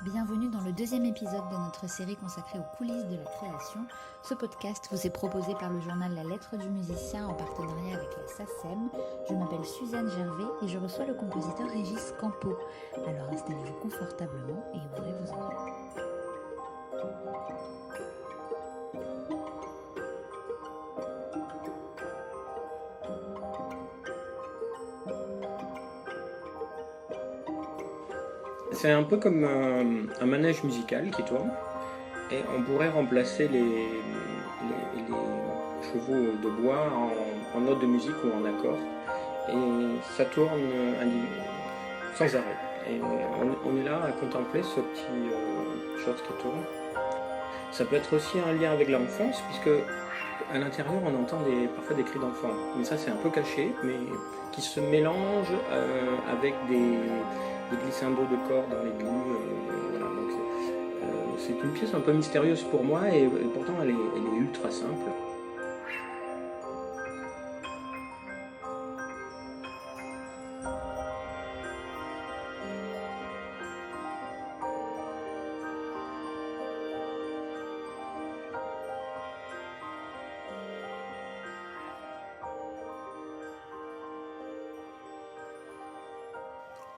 Bienvenue dans le deuxième épisode de notre série consacrée aux coulisses de la création. Ce podcast vous est proposé par le journal La Lettre du Musicien en partenariat avec la SACEM. Je m'appelle Suzanne Gervais et je reçois le compositeur Régis Campo. Alors installez-vous confortablement et ouvrez vos oreilles. C'est un peu comme un manège musical qui tourne et on pourrait remplacer les chevaux de bois en notes de musique ou en accords et ça tourne sans arrêt. Et on est là à contempler ce petit chose qui tourne. Ça peut être aussi un lien avec l'enfance puisque à l'intérieur on entend parfois des cris d'enfants, mais ça c'est un peu caché, mais qui se mélangent avec des glissando de corps dans l'aigu. Voilà, c'est une pièce un peu mystérieuse pour moi et pourtant elle est ultra simple.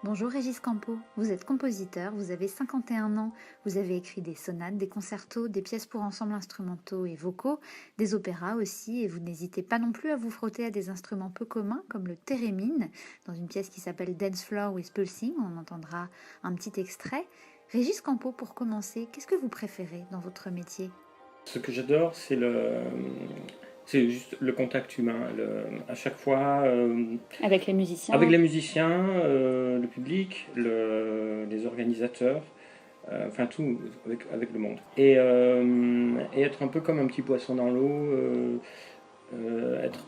Bonjour Régis Campo, vous êtes compositeur, vous avez 51 ans, vous avez écrit des sonates, des concertos, des pièces pour ensembles instrumentaux et vocaux, des opéras aussi, et vous n'hésitez pas non plus à vous frotter à des instruments peu communs comme le thérémine, dans une pièce qui s'appelle Dance Floor with Pulsing, on entendra un petit extrait. Régis Campo, pour commencer, qu'est-ce que vous préférez dans votre métier ? Ce que j'adore, c'est juste le contact humain, à chaque fois... avec les musiciens, le public, les organisateurs, enfin tout, avec le monde. Et être un peu comme un petit poisson dans l'eau, être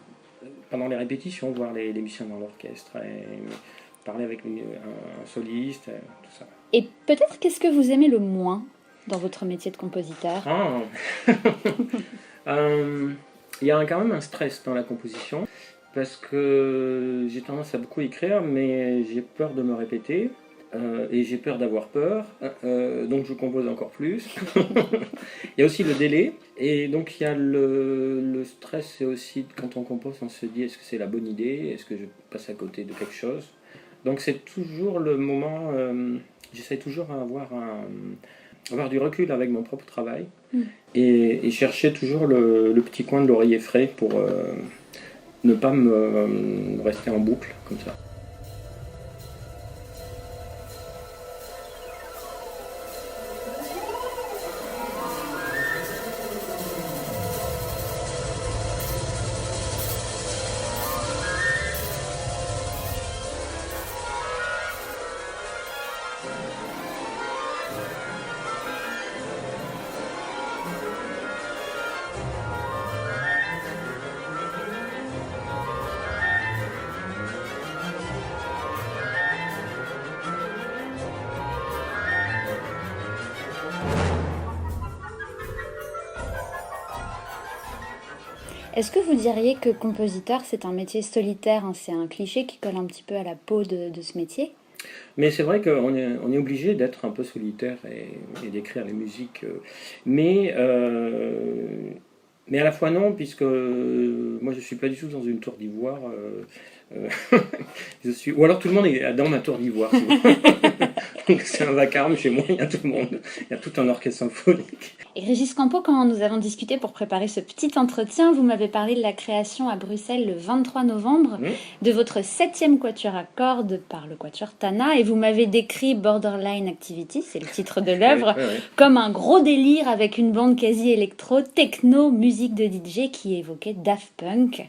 pendant les répétitions, voir les musiciens dans l'orchestre, et parler avec un soliste, tout ça. Et peut-être qu'est-ce que vous aimez le moins dans votre métier de compositeur ? Il y a quand même un stress dans la composition parce que j'ai tendance à beaucoup écrire, mais j'ai peur de me répéter et j'ai peur d'avoir peur, donc je compose encore plus. Il y a aussi le délai, et donc il y a le stress, c'est aussi quand on compose, on se dit est-ce que c'est la bonne idée, est-ce que je passe à côté de quelque chose. Donc c'est toujours le moment, j'essaie toujours d'avoir avoir du recul avec mon propre travail et chercher toujours le petit coin de l'oreiller frais pour ne pas me rester en boucle comme ça. Est-ce que vous diriez que compositeur, c'est un métier solitaire, hein, c'est un cliché qui colle un petit peu à la peau de ce métier ? Mais c'est vrai qu'on est obligé d'être un peu solitaire et d'écrire les musiques. Mais à la fois non, puisque moi je ne suis pas du tout dans une tour d'ivoire. Ou alors tout le monde est dans ma tour d'ivoire. Donc c'est un vacarme chez moi, il y a tout le monde. Il y a tout un orchestre symphonique. Et Régis Campo, quand nous avons discuté pour préparer ce petit entretien, vous m'avez parlé de la création à Bruxelles le 23 novembre de votre 7e quatuor à cordes par le quatuor Tana, et vous m'avez décrit Borderline Activity, c'est le titre de l'œuvre, comme un gros délire avec une bande quasi électro, techno, musique de DJ qui évoquait Daft Punk.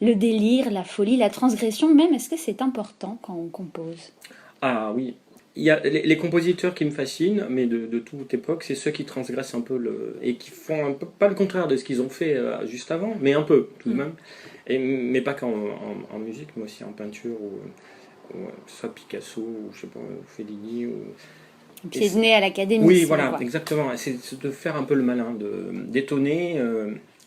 Le délire, la folie, la transgression même, est-ce que c'est important quand on compose ? Ah oui. Il y a les compositeurs qui me fascinent, mais de toute époque, c'est ceux qui transgressent un peu et qui font un peu, pas le contraire de ce qu'ils ont fait juste avant, mais un peu tout de même. Mais pas qu'en musique, mais aussi en peinture, ou soit Picasso, ou je sais pas, Fellini. Pieds de nez à l'académie. Oui, voilà, quoi. Exactement. C'est de faire un peu le malin, d'étonner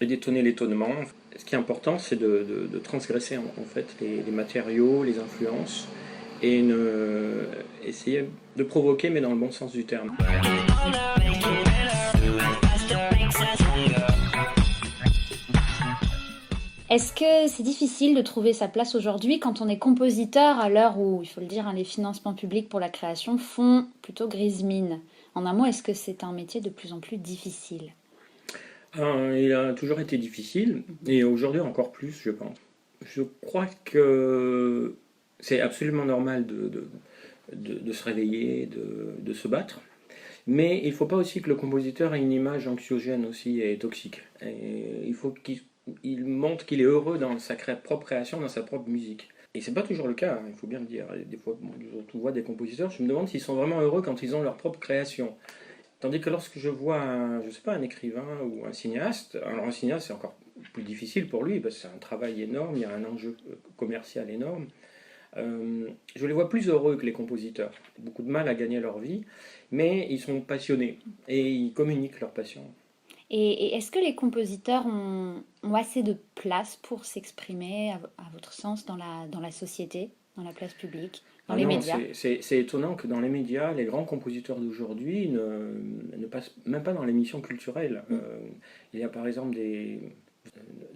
et d'étonner l'étonnement. Ce qui est important, c'est de transgresser en fait les matériaux, les influences, et essayer de provoquer, mais dans le bon sens du terme. Est-ce que c'est difficile de trouver sa place aujourd'hui quand on est compositeur à l'heure où, il faut le dire, les financements publics pour la création font plutôt grise mine? En un mot, est-ce que c'est un métier de plus en plus difficile? Il a toujours été difficile, et aujourd'hui encore plus, je pense. Je crois que c'est absolument normal de se réveiller, de se battre, mais il ne faut pas aussi que le compositeur ait une image anxiogène aussi et toxique. Et il faut qu'il montre qu'il est heureux dans sa propre création, dans sa propre musique. Et c'est pas toujours le cas, il faut bien le dire. Des fois, on voit des compositeurs, je me demande s'ils sont vraiment heureux quand ils ont leur propre création. Tandis que lorsque je vois un écrivain ou un cinéaste, alors un cinéaste c'est encore plus difficile pour lui parce que c'est un travail énorme, il y a un enjeu commercial énorme. Je les vois plus heureux que les compositeurs. Beaucoup de mal à gagner leur vie, mais ils sont passionnés et ils communiquent leur passion. Et est-ce que les compositeurs ont assez de place pour s'exprimer, à votre sens, dans la société, dans la place publique, dans les médias? C'est étonnant que dans les médias, les grands compositeurs d'aujourd'hui ne passent même pas dans les missions culturelles. Il y a par exemple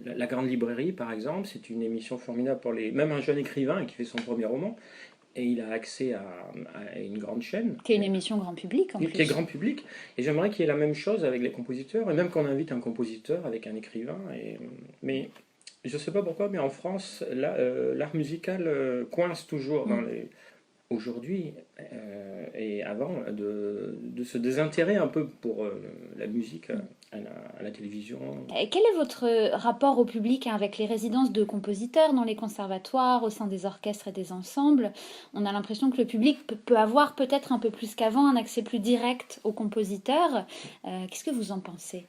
la Grande Librairie, par exemple, c'est une émission formidable pour même un jeune écrivain qui fait son premier roman. Et il a accès à une grande chaîne. Qui est une émission grand public, en plus. Qui est grand public. Et j'aimerais qu'il y ait la même chose avec les compositeurs, et même qu'on invite un compositeur avec un écrivain. Mais je ne sais pas pourquoi, mais en France, l'art musical coince toujours dans les... Aujourd'hui et avant, de se désintéresser un peu pour la musique à la télévision. Et quel est votre rapport au public avec les résidences de compositeurs dans les conservatoires, au sein des orchestres et des ensembles? On a l'impression que le public peut avoir peut-être un peu plus qu'avant un accès plus direct aux compositeurs. Qu'est-ce que vous en pensez?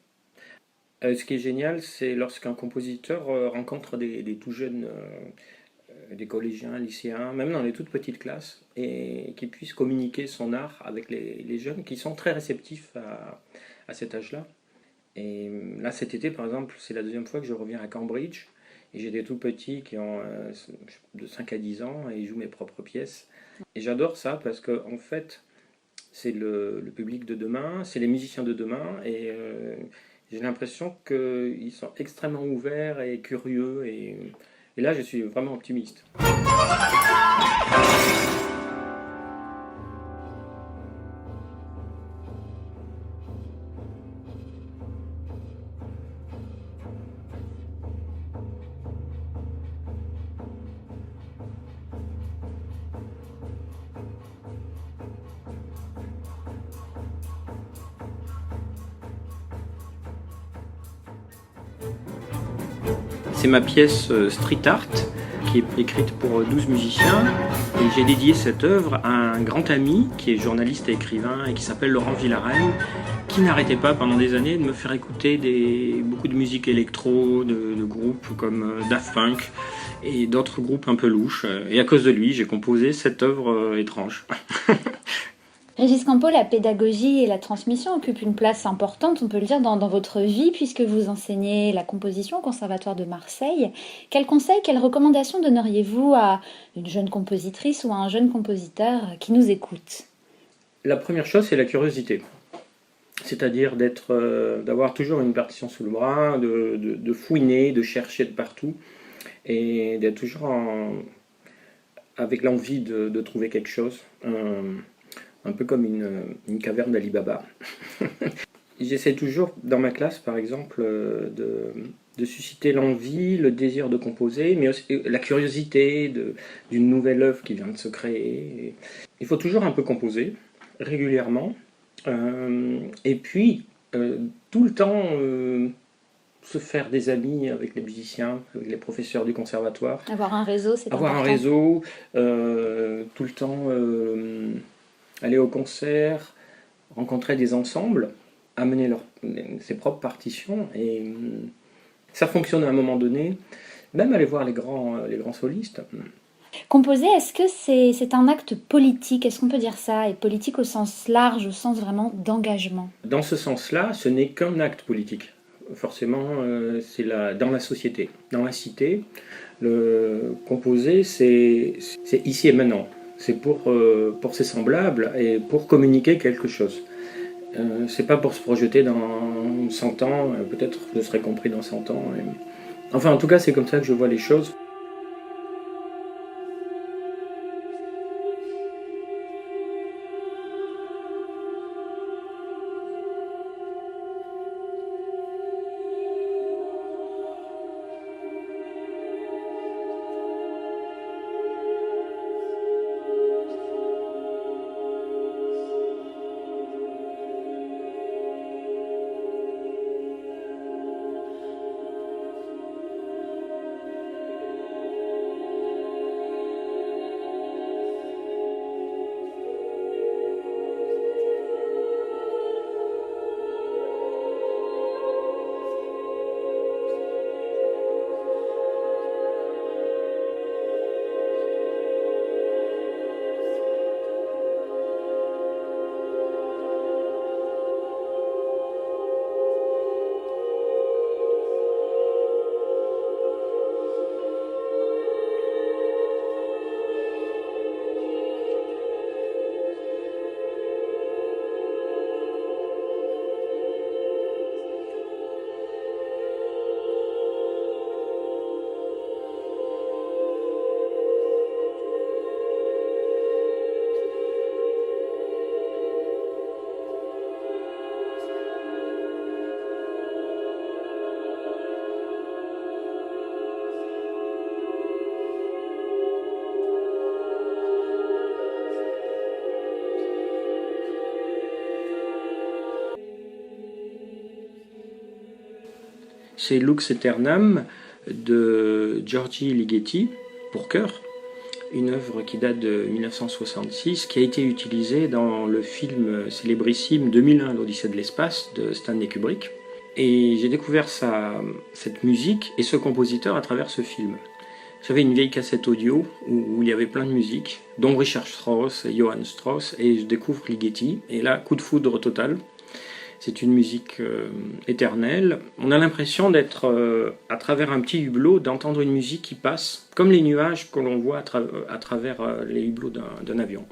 Ce qui est génial, c'est lorsqu'un compositeur rencontre des tout jeunes, des collégiens, lycéens, même dans les toutes petites classes, et qui puisse communiquer son art avec les jeunes qui sont très réceptifs à cet âge-là. Et là, cet été, par exemple, c'est la deuxième fois que je reviens à Cambridge, et j'ai des tout petits qui ont de 5 à 10 ans, et ils jouent mes propres pièces. Et j'adore ça, parce que en fait, c'est le public de demain, c'est les musiciens de demain, et j'ai l'impression qu'ils sont extrêmement ouverts et curieux, et là, je suis vraiment optimiste. C'est ma pièce Street Art, qui est écrite pour 12 musiciens. Et j'ai dédié cette œuvre à un grand ami qui est journaliste et écrivain et qui s'appelle Laurent Villarenne, qui n'arrêtait pas pendant des années de me faire écouter beaucoup de musique électro, de groupes comme Daft Punk et d'autres groupes un peu louches. Et à cause de lui, j'ai composé cette œuvre étrange. Régis Campo, la pédagogie et la transmission occupent une place importante, on peut le dire, dans votre vie, puisque vous enseignez la composition au Conservatoire de Marseille. Quels conseils, quelles recommandations donneriez-vous à une jeune compositrice ou à un jeune compositeur qui nous écoute? La première chose, c'est la curiosité. C'est-à-dire d'avoir toujours une partition sous le bras, de fouiner, de chercher de partout, et d'être toujours avec l'envie de trouver quelque chose. Un peu comme une caverne d'Ali Baba. J'essaie toujours, dans ma classe par exemple, de susciter l'envie, le désir de composer, mais aussi la curiosité d'une nouvelle œuvre qui vient de se créer. Il faut toujours un peu composer, régulièrement, et puis tout le temps se faire des amis avec les musiciens, avec les professeurs du conservatoire. Avoir un réseau, c'est important. Avoir un réseau, tout le temps... aller au concert, rencontrer des ensembles, amener ses propres partitions, et ça fonctionne à un moment donné. Même aller voir les grands solistes. Composer, est-ce que c'est un acte politique? Est-ce qu'on peut dire ça? Et politique au sens large, au sens vraiment d'engagement? Dans ce sens-là, ce n'est qu'un acte politique. Forcément, c'est dans la société, dans la cité. Le composer, c'est ici et maintenant. C'est pour ses semblables et pour communiquer quelque chose. C'est pas pour se projeter dans 100 ans, peut-être je serai compris dans 100 ans. Enfin, en tout cas, c'est comme ça que je vois les choses. C'est Lux Aeternam de Giorgi Ligeti pour chœur, une œuvre qui date de 1966, qui a été utilisée dans le film célébrissime 2001, l'Odyssée de l'espace de Stanley Kubrick. Et j'ai découvert cette musique et ce compositeur à travers ce film. J'avais une vieille cassette audio où il y avait plein de musique, dont Richard Strauss et Johann Strauss, et je découvre Ligeti, et là, coup de foudre total. C'est une musique éternelle. On a l'impression d'être à travers un petit hublot, d'entendre une musique qui passe, comme les nuages que l'on voit à travers les hublots d'un avion.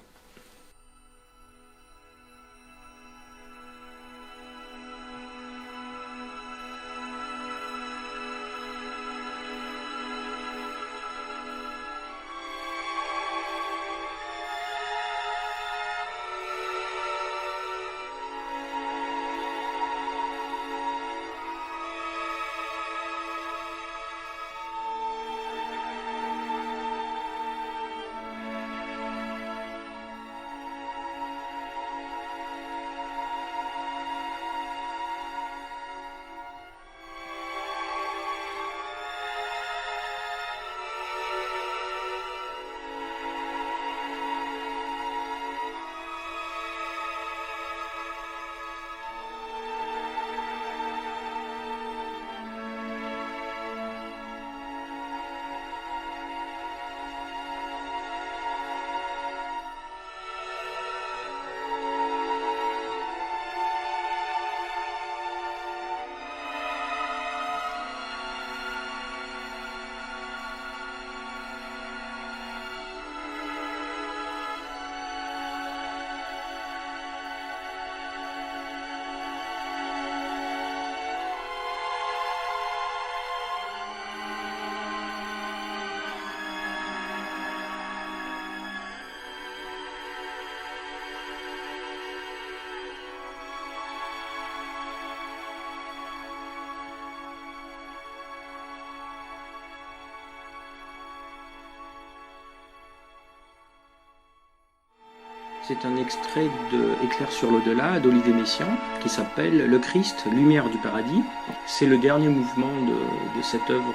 C'est un extrait de Éclair sur l'au-delà d'Olivier Messiaen qui s'appelle Le Christ, lumière du paradis. C'est le dernier mouvement de cette œuvre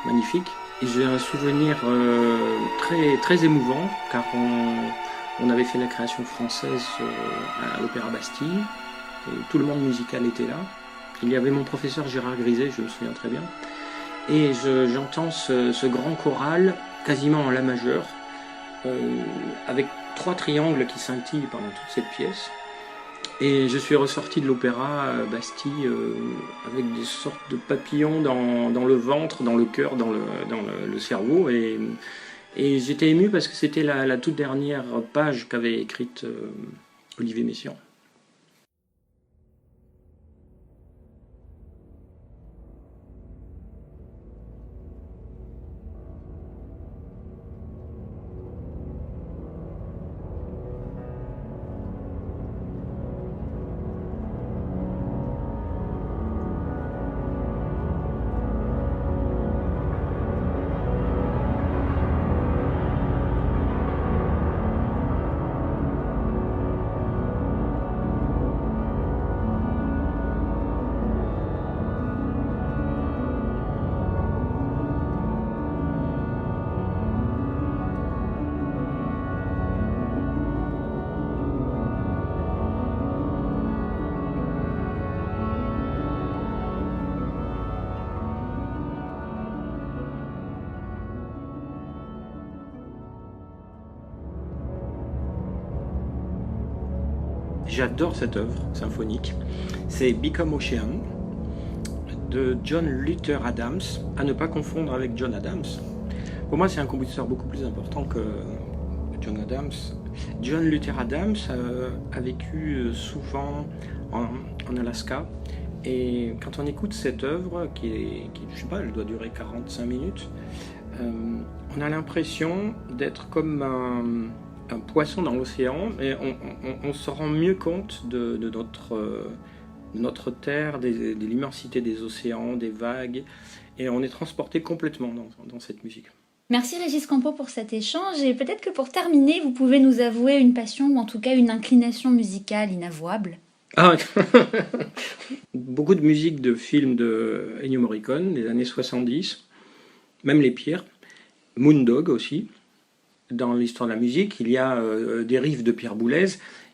magnifique. Et j'ai un souvenir très, très émouvant car on avait fait la création française à l'Opéra Bastille. Et tout le monde musical était là. Il y avait mon professeur Gérard Griset, je me souviens très bien. Et j'entends ce grand choral quasiment en la majeure avec 3 triangles qui scintillent pendant toute cette pièce. Et je suis ressorti de l'opéra Bastille avec des sortes de papillons dans le ventre, dans le cœur, dans le cerveau. Et Et j'étais ému parce que c'était la toute dernière page qu'avait écrite Olivier Messiaen. J'adore cette œuvre symphonique. C'est Become Ocean de John Luther Adams, à ne pas confondre avec John Adams. Pour moi, c'est un compositeur beaucoup plus important que John Adams. John Luther Adams a vécu souvent en Alaska. Et quand on écoute cette œuvre, qui je sais pas, elle doit durer 45 minutes, on a l'impression d'être comme un poisson dans l'océan, et on se rend mieux compte de notre terre, de l'immensité des océans, des vagues, et on est transporté complètement dans cette musique. Merci Régis Campo pour cet échange, et peut-être que pour terminer, vous pouvez nous avouer une passion, ou en tout cas une inclination musicale inavouable. Ah, beaucoup de musique de films de Ennio Morricone, des années 70, même les pires. Moondog aussi. Dans l'histoire de la musique, il y a des riffs de Pierre Boulez,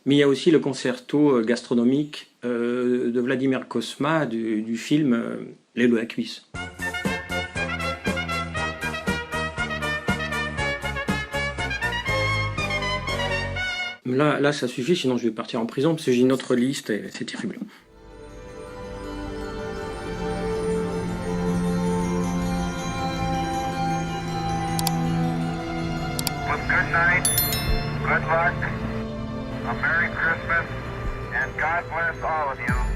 mais il y a aussi le concerto gastronomique de Vladimir Cosma du film L'aile ou la cuisse. Là, ça suffit, sinon je vais partir en prison, parce que j'ai une autre liste et c'est terrible. Good night, good luck, a Merry Christmas, and God bless all of you.